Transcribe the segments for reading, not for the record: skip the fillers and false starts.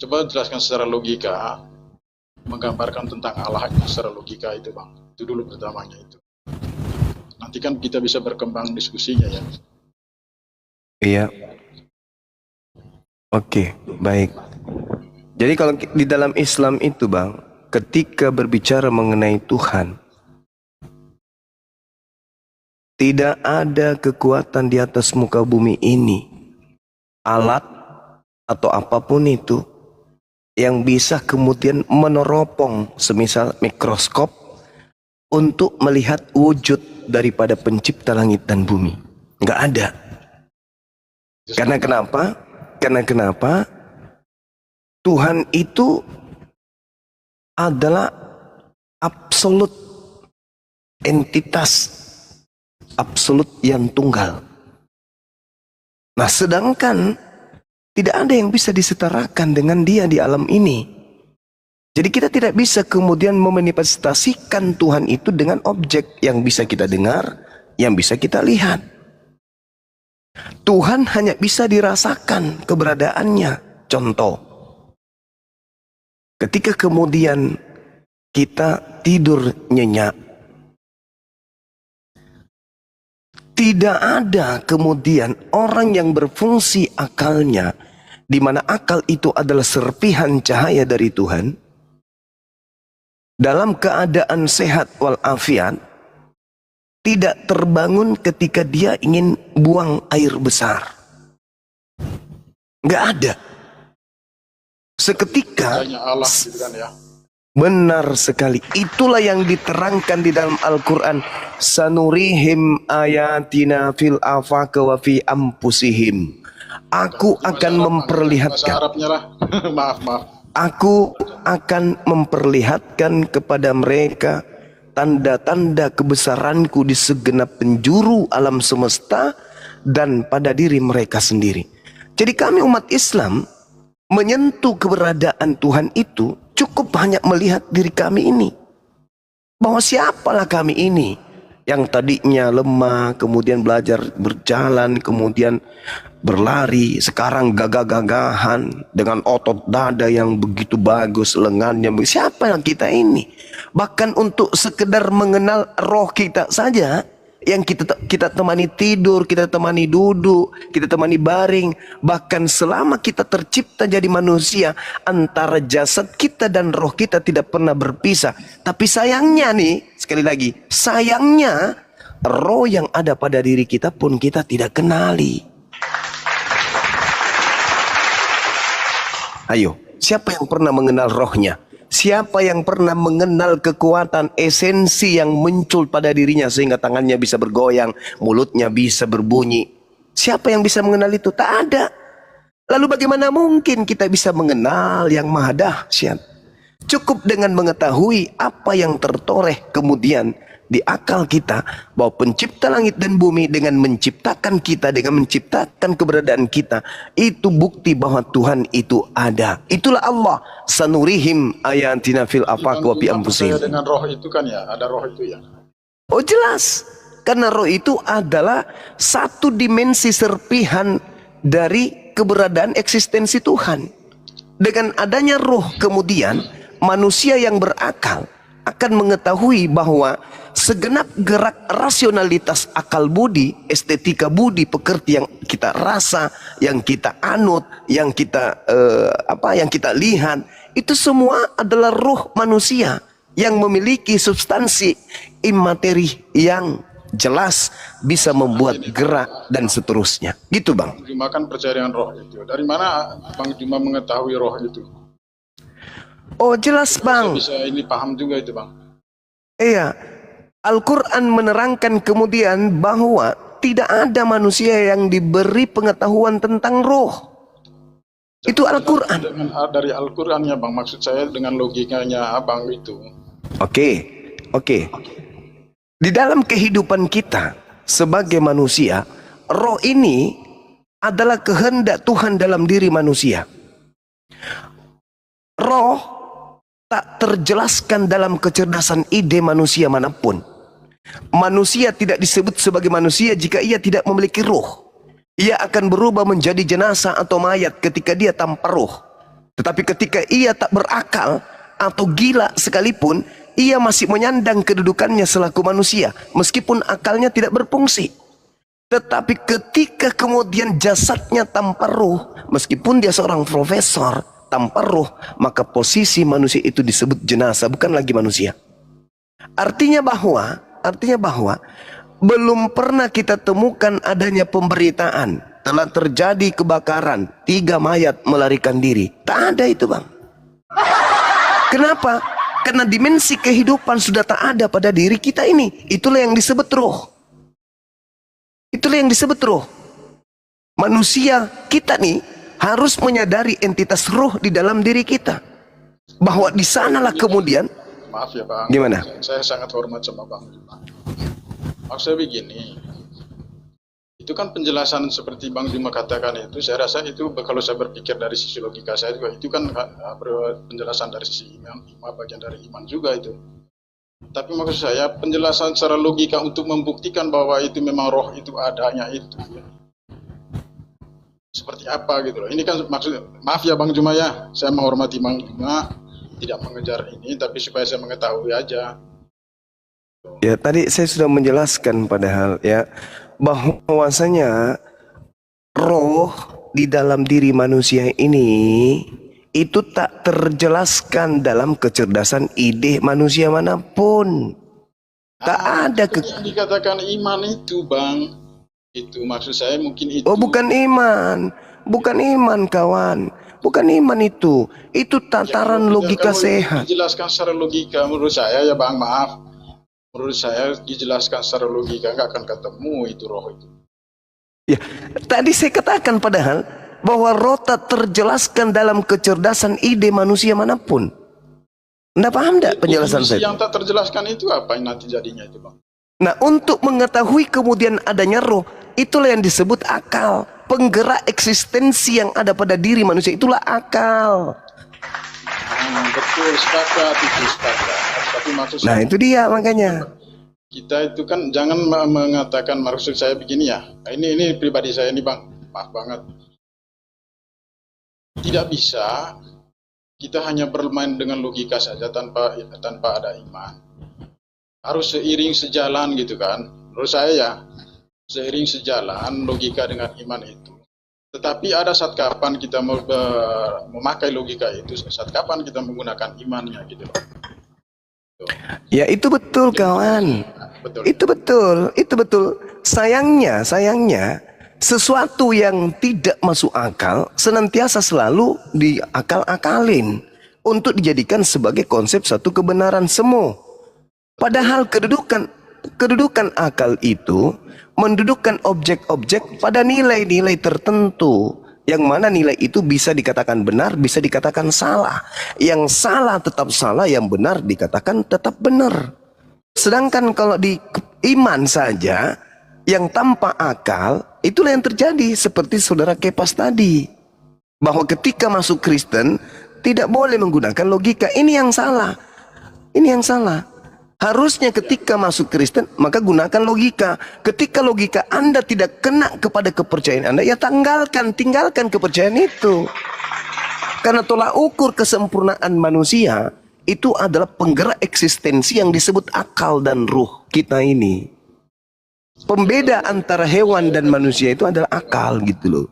Coba jelaskan secara logika, menggambarkan tentang Allah itu secara logika itu Bang. Itu dulu pertamanya itu. Nanti kan kita bisa berkembang diskusinya ya. Iya. Oke, baik. Jadi kalau di dalam Islam itu Bang, ketika berbicara mengenai Tuhan, tidak ada kekuatan di atas muka bumi ini, alat atau apapun itu, yang bisa kemudian meneropong semisal mikroskop untuk melihat wujud daripada pencipta langit dan bumi. Nggak ada. Karena kenapa? Karena kenapa? Tuhan itu adalah absolut, entitas absolut yang tunggal. Nah, sedangkan tidak ada yang bisa disetarakan dengan dia di alam ini. Jadi kita tidak bisa kemudian memanifestasikan Tuhan itu dengan objek yang bisa kita dengar, yang bisa kita lihat. Tuhan hanya bisa dirasakan keberadaannya. Contoh, ketika kemudian kita tidur nyenyak, tidak ada kemudian orang yang berfungsi akalnya, di mana akal itu adalah serpihan cahaya dari Tuhan, dalam keadaan sehat walafiat, tidak terbangun ketika dia ingin buang air besar. Nggak ada. Seketika, Allah gitu kan ya. benar sekali. Itulah yang diterangkan di dalam Al-Quran. Sanurihim ayatina fil afaq wa fi ampusihim. Aku akan memperlihatkan. Arabnya lah. Maaf. Aku akan memperlihatkan kepada mereka tanda-tanda kebesaranku di segenap penjuru alam semesta dan pada diri mereka sendiri. Jadi kami umat Islam menyentuh keberadaan Tuhan itu cukup hanya melihat diri kami ini. Bahwa siapalah kami ini yang tadinya lemah, kemudian belajar berjalan, kemudian berlari, sekarang gagah-gagahan dengan otot dada yang begitu bagus, lengannya. Siapa yang kita ini? Bahkan untuk sekedar mengenal roh kita saja, yang kita temani tidur, kita temani duduk, kita temani baring, bahkan selama kita tercipta jadi manusia, antara jasad kita dan roh kita tidak pernah berpisah. Tapi sayangnya nih, sekali lagi, sayangnya roh yang ada pada diri kita pun kita tidak kenali. Ayo, siapa yang pernah mengenal rohnya? Siapa yang pernah mengenal kekuatan esensi yang muncul pada dirinya sehingga tangannya bisa bergoyang, mulutnya bisa berbunyi? Siapa yang bisa mengenal itu? Tak ada. Lalu bagaimana mungkin kita bisa mengenal yang maha dahsyat? Cukup dengan mengetahui apa yang tertoreh kemudian di akal kita, bahwa pencipta langit dan bumi dengan menciptakan kita, dengan menciptakan keberadaan kita, itu bukti bahwa Tuhan itu ada. Itulah Allah. Sanurihim ayatina fil afaq wa fi anfusihim. Dengan roh itu kan ya, ada roh itu ya. Oh jelas, karena roh itu adalah satu dimensi serpihan dari keberadaan eksistensi Tuhan. Dengan adanya roh kemudian manusia yang berakal akan mengetahui bahwa segenap gerak rasionalitas akal budi, estetika budi, pekerti yang kita rasa, yang kita anut, yang kita yang kita lihat, itu semua adalah ruh manusia yang memiliki substansi imateri yang jelas bisa membuat gerak dan seterusnya. Gitu Bang. Juma kan percaya dengan roh itu. Dari mana Bang Juma mengetahui roh itu? Oh jelas Bang. Bisa ini paham juga itu Bang. Iya. Al-Quran menerangkan kemudian bahwa tidak ada manusia yang diberi pengetahuan tentang roh. Itu Al-Quran. Dari Al-Quran ya Bang, maksud saya dengan logikanya Abang itu. Oke. Di dalam kehidupan kita sebagai manusia, roh ini adalah kehendak Tuhan dalam diri manusia. Roh tak terjelaskan dalam kecerdasan ide manusia manapun. Manusia tidak disebut sebagai manusia jika ia tidak memiliki ruh. Ia akan berubah menjadi jenazah atau mayat ketika dia tanpa ruh. Tetapi ketika ia tak berakal atau gila sekalipun, ia masih menyandang kedudukannya selaku manusia, meskipun akalnya tidak berfungsi. Tetapi ketika kemudian jasadnya tanpa roh, meskipun dia seorang profesor tanpa roh, maka posisi manusia itu disebut jenazah, bukan lagi manusia. Artinya bahwa belum pernah kita temukan adanya pemberitaan telah terjadi kebakaran, 3 mayat melarikan diri. Tak ada itu, Bang. Kenapa? Karena dimensi kehidupan sudah tak ada pada diri kita ini. Itulah yang disebut roh. Itulah yang disebut roh. Manusia kita nih harus menyadari entitas roh di dalam diri kita. Bahwa di sanalah kemudian, Maaf ya Bang, gimana? saya sangat hormat sama Bang Juma. Maksudnya begini, itu kan penjelasan seperti Bang Juma katakan itu, saya rasa itu kalau saya berpikir dari sisi logika saya juga, itu kan penjelasan dari sisi iman, bagian dari iman juga itu. Tapi maksud saya penjelasan secara logika untuk membuktikan bahwa itu memang roh itu adanya itu, seperti apa gitu loh. Ini kan maksudnya, maaf ya Bang Juma ya, saya menghormati Bang Juma, tidak mengejar ini, tapi supaya saya mengetahui aja. Ya, tadi saya sudah menjelaskan padahal ya, bahwasanya roh di dalam diri manusia ini itu tak terjelaskan dalam kecerdasan ide manusia manapun. Tak ada yang dikatakan iman itu Bang, itu maksud saya mungkin itu. Oh, bukan iman, bukan iman kawan. Bukan iman itu tataran Ya, logika kalau sehat. dijelaskan secara logika, menurut saya ya Bang, maaf, menurut saya dijelaskan secara logika nggak akan ketemu itu roh itu. Ya, tadi saya katakan padahal bahwa roh tak terjelaskan dalam kecerdasan ide manusia manapun. Anda paham tidak penjelasan saya? Yang tak terjelaskan itu apa yang nanti jadinya itu Bang? Nah, untuk mengetahui kemudian adanya roh, itulah yang disebut akal. Penggerak eksistensi yang ada pada diri manusia itulah akal. Betul, sepakat itu, sepakat. Tapi maksud Nah, saya, itu dia makanya. kita itu kan jangan mengatakan, maksud saya begini ya. Ini pribadi saya ini Bang, maaf banget. Tidak bisa kita hanya bermain dengan logika saja tanpa ada iman. Harus seiring sejalan gitu kan. Menurut saya ya, seiring sejalan logika dengan iman itu. Tetapi ada saat kapan kita memakai logika itu, saat kapan kita menggunakan imannya gitu. Ya, itu betul kawan. Betul. Itu betul. Sayangnya sesuatu yang tidak masuk akal senantiasa selalu diakal-akalin untuk dijadikan sebagai konsep satu kebenaran semu. Padahal kedudukan akal itu mendudukkan objek-objek pada nilai-nilai tertentu, yang mana nilai itu bisa dikatakan benar, bisa dikatakan salah. Yang salah tetap salah, yang benar dikatakan tetap benar. Sedangkan kalau di iman saja yang tanpa akal, itulah yang terjadi seperti saudara Kepas tadi, bahwa ketika masuk Kristen tidak boleh menggunakan logika. Ini yang salah. Harusnya ketika masuk Kristen maka gunakan logika. Ketika logika Anda tidak kena kepada kepercayaan Anda, ya tinggalkan kepercayaan itu. Karena tolak ukur kesempurnaan manusia itu adalah penggerak eksistensi yang disebut akal dan ruh kita ini. Pembeda antara hewan dan manusia itu adalah akal gitu loh.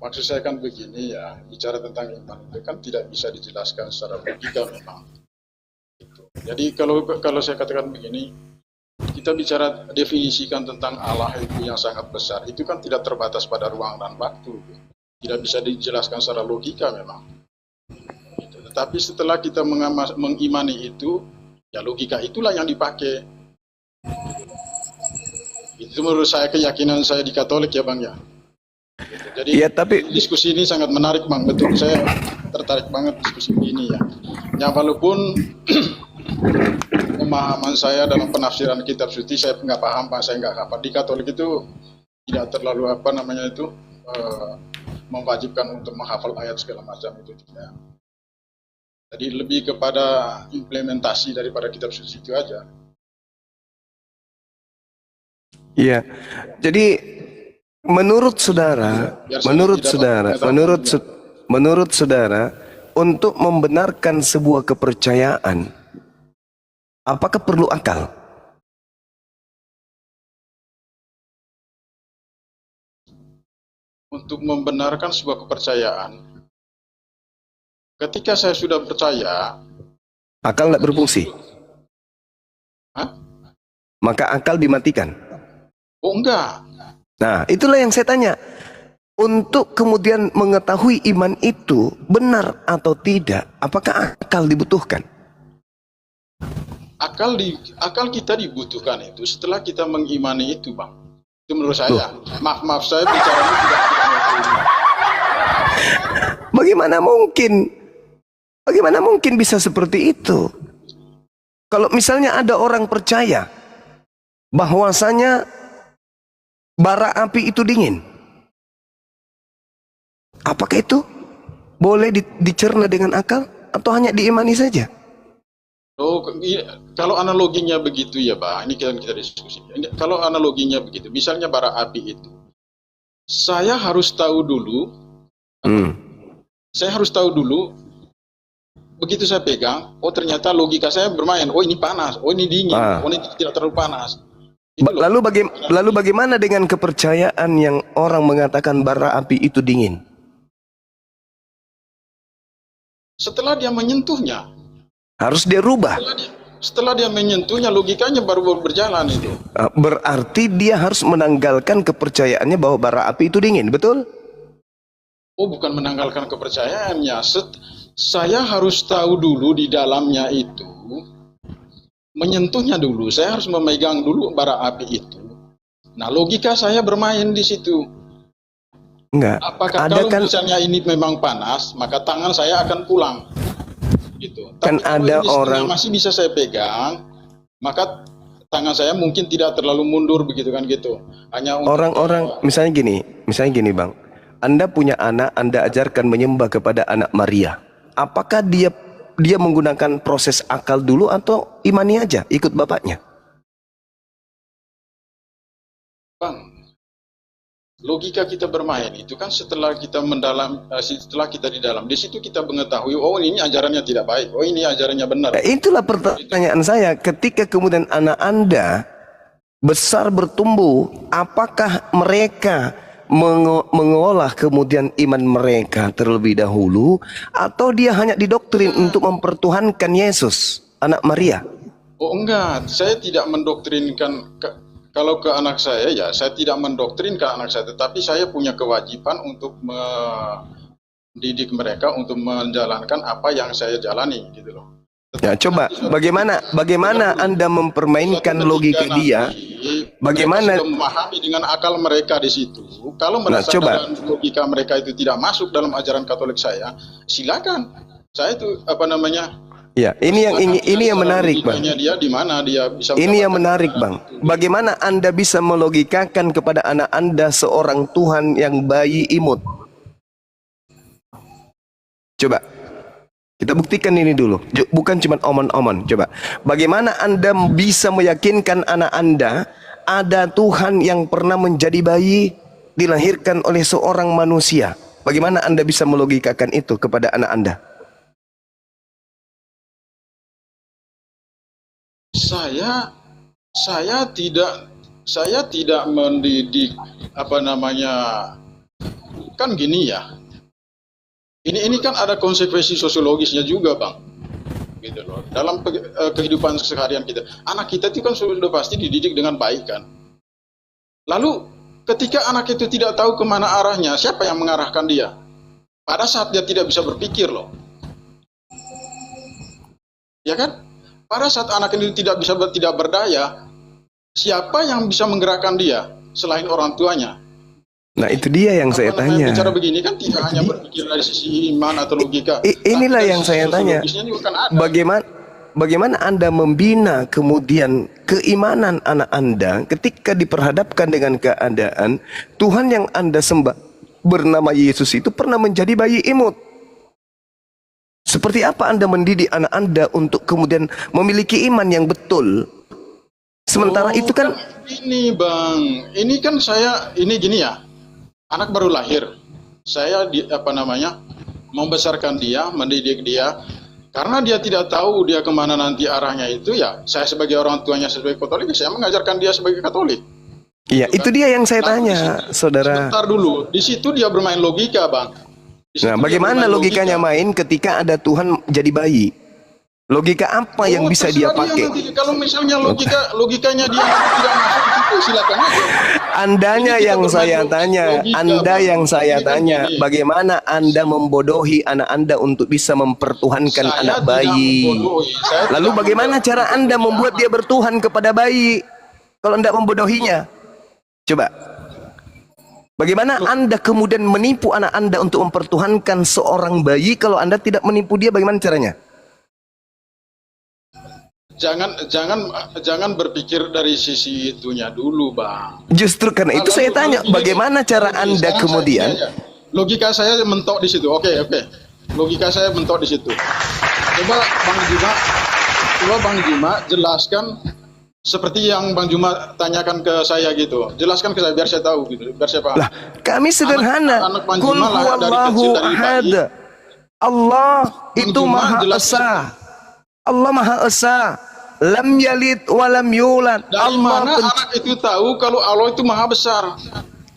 Maksud saya kan begini ya, bicara tentang iman itu kan tidak bisa dijelaskan secara logika memang. Gitu. Jadi kalau saya katakan begini, kita bicara definisikan tentang Allah itu yang sangat besar, itu kan tidak terbatas pada ruang dan waktu. Tidak bisa dijelaskan secara logika memang. Gitu. Tetapi setelah kita mengimani itu, ya logika itulah yang dipakai. Itu menurut saya keyakinan saya di Katolik ya Bang ya. Jadi ya, tapi diskusi ini sangat menarik Bang, betul, saya tertarik banget diskusi ini ya. Ya walaupun pemahaman saya dalam penafsiran kitab suci saya nggak paham Pak, saya nggak hafal. Di Katolik itu tidak terlalu mewajibkan untuk menghafal ayat segala macam itu tidak. Jadi lebih kepada implementasi daripada kitab suci itu aja. iya, jadi Menurut saudara, Biar saya tidak mengetahui. menurut saudara, untuk membenarkan sebuah kepercayaan, apakah perlu akal? Untuk membenarkan sebuah kepercayaan, ketika saya sudah percaya, Akal nggak berfungsi, hah? maka akal dimatikan. Oh enggak, Nah, itulah yang saya tanya. Untuk kemudian mengetahui iman itu benar atau tidak, apakah akal dibutuhkan? akal kita dibutuhkan itu setelah kita mengimani itu, Bang. Itu menurut saya. Maaf saya bicaranya tidak mengerti. Bagaimana mungkin? Bagaimana mungkin bisa seperti itu? Kalau misalnya ada orang percaya bahwasanya bara api itu dingin, apakah itu boleh dicerna dengan akal atau hanya diimani saja? Oh, kalau analoginya begitu ya, Bang. Ini kita diskusi. Kalau analoginya begitu, misalnya bara api itu, saya harus tahu dulu. Saya harus tahu dulu. Begitu saya pegang, oh ternyata logika saya bermain. Oh ini panas, oh ini dingin, oh ini tidak terlalu panas. Lalu bagaimana dengan kepercayaan yang orang mengatakan bara api itu dingin? Setelah dia menyentuhnya, harus dia rubah. Setelah dia menyentuhnya, logikanya baru berjalan itu. Berarti dia harus menanggalkan kepercayaannya bahwa bara api itu dingin, betul? Oh, bukan menanggalkan kepercayaannya. Saya harus tahu dulu di dalamnya itu, menyentuhnya dulu. Saya harus memegang dulu bara api itu. Nah, logika saya bermain di situ. Enggak. Apakah kalau misalnya ini memang panas, maka tangan saya akan pulang. Gitu. Kan tapi ada orang masih bisa saya pegang, maka tangan saya mungkin tidak terlalu mundur begitu kan gitu. Hanya orang-orang misalnya gini Bang. Anda punya anak, Anda ajarkan menyembah kepada anak Maria. Apakah dia menggunakan proses akal dulu atau imani aja ikut bapaknya? Bang, logika kita bermain itu kan setelah kita di dalam, di situ kita mengetahui, oh ini ajarannya tidak baik, oh ini ajarannya benar. Itulah pertanyaan saya, ketika kemudian anak Anda besar bertumbuh, apakah mereka mengolah kemudian iman mereka terlebih dahulu, atau dia hanya didoktrin untuk mempertuhankan Yesus, anak Maria? Oh enggak, saya tidak mendoktrinkan. Kalau ke anak saya, ya saya tidak mendoktrin ke anak saya, tetapi saya punya kewajiban untuk mendidik mereka untuk menjalankan apa yang saya jalani, gitu loh. Ya, coba bagaimana Anda mempermainkan logika dia? Bagaimana sudah memahami dengan akal mereka di situ? Kalau merasa logika mereka itu tidak masuk dalam ajaran Katolik saya, silakan. Saya itu Ya, ini yang menarik, Bang. Dia di mana dia bisa. Ini yang menarik, Bang. Bagaimana Anda bisa melogikakan kepada anak Anda seorang Tuhan yang bayi imut? Coba kita buktikan ini dulu. Bukan cuma omon-omon. Coba. Bagaimana Anda bisa meyakinkan anak Anda ada Tuhan yang pernah menjadi bayi dilahirkan oleh seorang manusia? Bagaimana Anda bisa melogikakan itu kepada anak Anda? Saya tidak mendidik kan gini ya. Ini kan ada konsekuensi sosiologisnya juga, Bang. Gitu loh. Dalam kehidupan seharian kita, anak kita itu kan sudah pasti dididik dengan baik kan. Lalu ketika anak itu tidak tahu kemana arahnya, siapa yang mengarahkan dia? Pada saat dia tidak bisa berpikir loh. Ya kan? Pada saat anak ini tidak berdaya, siapa yang bisa menggerakkan dia selain orang tuanya? Nah, itu dia yang saya tanya. Bicara begini kan tidak hanya berpikir dari sisi iman atau logika. Inilah yang saya tanya. Bagaimana Anda membina kemudian keimanan anak Anda ketika diperhadapkan dengan keadaan Tuhan yang Anda sembah bernama Yesus itu pernah menjadi bayi imut? Seperti apa Anda mendidik anak Anda untuk kemudian memiliki iman yang betul? Sementara itu kan ini, Bang, ini kan ini gini ya. anak baru lahir. Saya membesarkan dia, mendidik dia. Karena dia tidak tahu dia kemana nanti arahnya itu, ya saya sebagai orang tuanya sebagai Katolik, saya mengajarkan dia sebagai Katolik. Iya, itu dia yang saya tanya, saudara. Sebentar dulu, di situ dia bermain logika, Bang. Nah, bagaimana logikanya main ketika ada Tuhan jadi bayi? Logika apa yang bisa dia pakai? Kalau misalnya logikanya dia tidak masuk di situ, silakan aja. Andanya yang saya tanya, Anda yang saya tanya, bagaimana Anda membodohi anak Anda untuk bisa mempertuhankan anak bayi? Lalu bagaimana cara Anda membuat dia bertuhan kepada bayi kalau Anda membodohinya? Coba. Bagaimana Anda kemudian menipu anak Anda untuk mempertuhankan seorang bayi kalau Anda tidak menipu dia? Bagaimana caranya? Jangan berpikir dari sisi itunya dulu, Bang. Justru karena itu saya tanya, bagaimana cara Anda kemudian? Logika saya mentok di situ. Oke. Logika saya mentok di situ. Coba Bang Juma jelaskan seperti yang Bang Juma tanyakan ke saya gitu. Jelaskan ke saya biar saya tahu gitu, biar saya paham. Lah, kami sederhana. Anak Bang Qul Juma lahir dari kecil, huwallahu dari bayi. ahad. Allah Bang itu Juma Maha jelaskan. Esa. Allah Maha Esa. Lam yalid walam yulad. Dari mana anak itu tahu kalau Allah itu Maha Besar?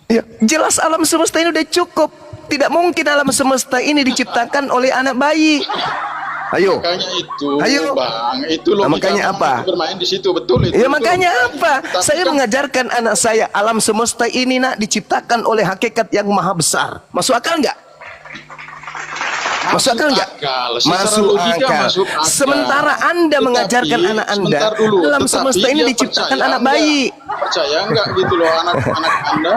Ya, jelas alam semesta ini udah cukup. Tidak mungkin alam semesta ini diciptakan oleh anak bayi. Ayo. Makanya itu, Ayo. Bang, itu logika. Makanya apa? Bermain di situ, betul itu. Ya makanya apa? Tapi Saya kan, mengajarkan anak saya, alam semesta ini nak diciptakan oleh hakikat yang maha besar. Masuk akal nggak? Masuk akal nggak? Masuk akal. Sementara Anda mengajarkan anak Anda, alam semesta ini diciptakan anak bayi. Percaya nggak gitu loh anak Anda?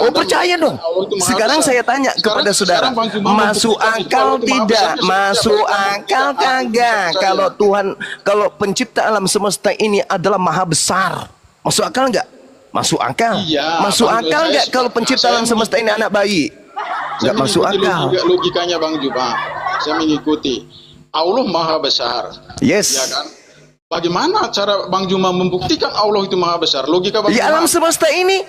Oh percaya dong. Sekarang saya tanya kepada saudara, masuk akal tidak? Masuk akal kagak? Kalau Tuhan, kalau pencipta alam semesta ini adalah maha besar, masuk akal nggak? Masuk akal. Masuk akal nggak kalau pencipta alam semesta ini anak bayi? Nggak masuk akal. Logikanya Bang Juma, saya mengikuti. Allah Maha Besar. Yes. Ya kan? Bagaimana cara Bang Juma membuktikan Allah itu Maha Besar? Logika Bang Ya Juma. alam semesta ini.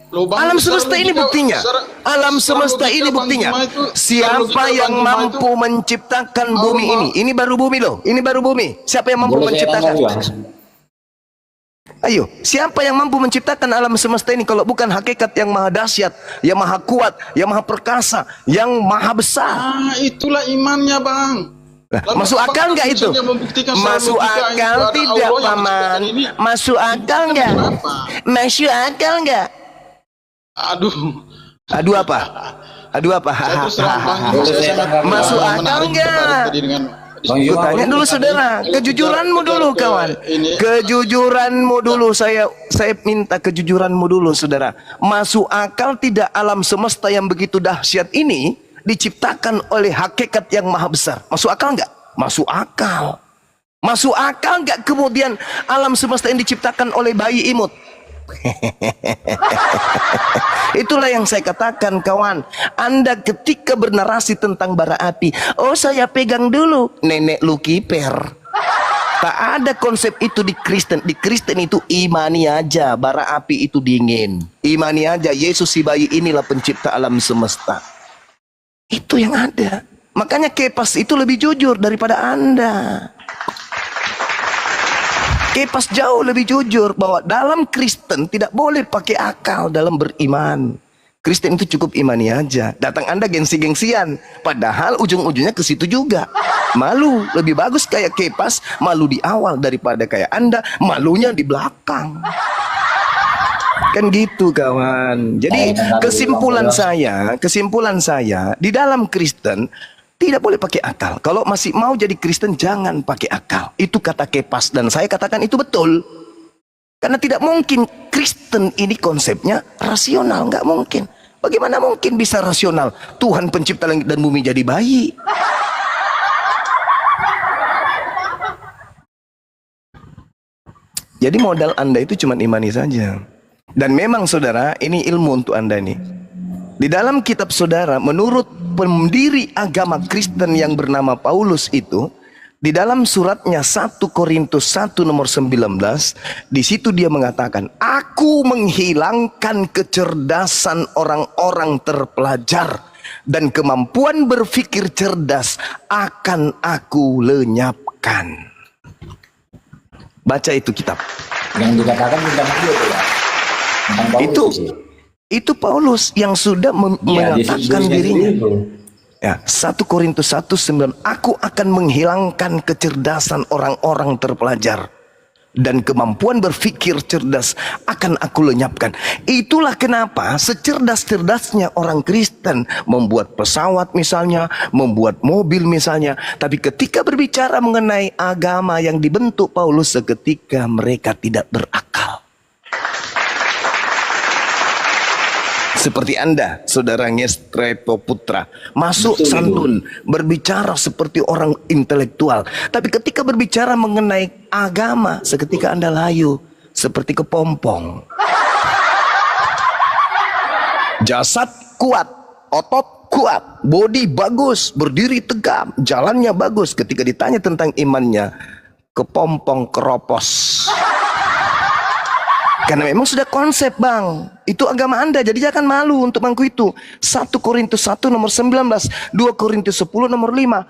Alam semesta ini buktinya. Alam semesta ini buktinya. Siapa yang mampu menciptakan bumi ini? Ini baru bumi loh. Ini baru bumi. Siapa yang mampu menciptakan? Ayo, siapa yang mampu menciptakan alam semesta ini kalau bukan hakikat yang maha dahsyat, yang maha kuat, yang maha perkasa, yang maha besar? Itulah imannya, Bang. Masuk akal nggak itu? Masuk akal tidak, Paman? Masuk akal nggak? Masuk akal nggak? Aduh apa? Masuk akal nggak? Gue tanya dulu saudara, kejujuranmu dulu kawan. Kejujuranmu dulu, saya minta kejujuranmu dulu saudara. Masuk akal tidak alam semesta yang begitu dahsyat ini diciptakan oleh hakikat yang maha besar? Masuk akal nggak? Masuk akal. Masuk akal nggak kemudian alam semesta yang diciptakan oleh bayi imut? Itulah yang saya katakan kawan. Anda ketika bernarasi tentang bara api, oh saya pegang dulu, nenek lu kiper. Tak ada konsep itu di Kristen. Di Kristen itu imani aja bara api itu dingin. Imani aja Yesus si bayi inilah pencipta alam semesta. Itu yang ada. Makanya Kepas itu lebih jujur daripada Anda. Kepas jauh lebih jujur bahwa dalam Kristen tidak boleh pakai akal dalam beriman. Kristen itu cukup imani aja. Datang Anda gengsi-gengsian, padahal ujung-ujungnya ke situ juga. Malu, lebih bagus kayak Kepas, malu di awal daripada kayak Anda, malunya di belakang. Kan gitu kawan. Jadi kesimpulan saya di dalam Kristen tidak boleh pakai akal. Kalau masih mau jadi Kristen, jangan pakai akal. Itu kata Kepas, dan saya katakan itu betul. Karena tidak mungkin Kristen ini konsepnya rasional, nggak mungkin. Bagaimana mungkin bisa rasional? Tuhan pencipta langit dan bumi jadi bayi. Jadi modal Anda itu cuma imani saja. Dan memang saudara, ini ilmu untuk Anda nih. Di dalam kitab saudara, menurut pendiri agama Kristen yang bernama Paulus itu, Di dalam suratnya 1 Korintus 1 nomor 19, di situ dia mengatakan, aku menghilangkan kecerdasan orang-orang terpelajar dan kemampuan berpikir cerdas akan aku lenyapkan. Baca itu kitab. Yang dikatakan tentang dia itu ya. Tentang Paulus Itu Paulus yang sudah mengatakan dirinya. Ya, 1 Korintus 1:9, aku akan menghilangkan kecerdasan orang-orang terpelajar dan kemampuan berpikir cerdas akan aku lenyapkan. Itulah kenapa secerdas-cerdasnya orang Kristen membuat pesawat misalnya, membuat mobil misalnya, tapi ketika berbicara mengenai agama yang dibentuk Paulus, seketika mereka tidak berakal. Seperti Anda, saudara Ngestrepo Putra, masuk Betul, santun, berbicara seperti orang intelektual. Tapi ketika berbicara mengenai agama, seketika Anda layu, seperti kepompong. Jasad kuat, otot kuat, bodi bagus, berdiri tegap, jalannya bagus. Ketika ditanya tentang imannya, kepompong keropos. Karena memang sudah konsep, Bang. Itu agama Anda, jadi jangan malu untuk mengaku itu. 1 Korintus 1 nomor 19, 2 Korintus 10 nomor 5.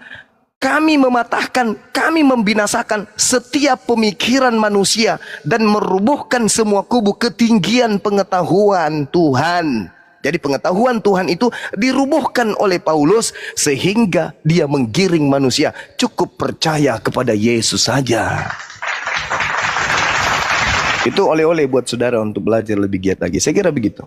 Kami mematahkan, kami membinasakan setiap pemikiran manusia dan merubuhkan semua kubu ketinggian pengetahuan Tuhan. Jadi pengetahuan Tuhan itu dirubuhkan oleh Paulus sehingga dia menggiring manusia. Cukup percaya kepada Yesus saja. Itu oleh-oleh buat saudara untuk belajar lebih giat lagi. Saya kira begitu.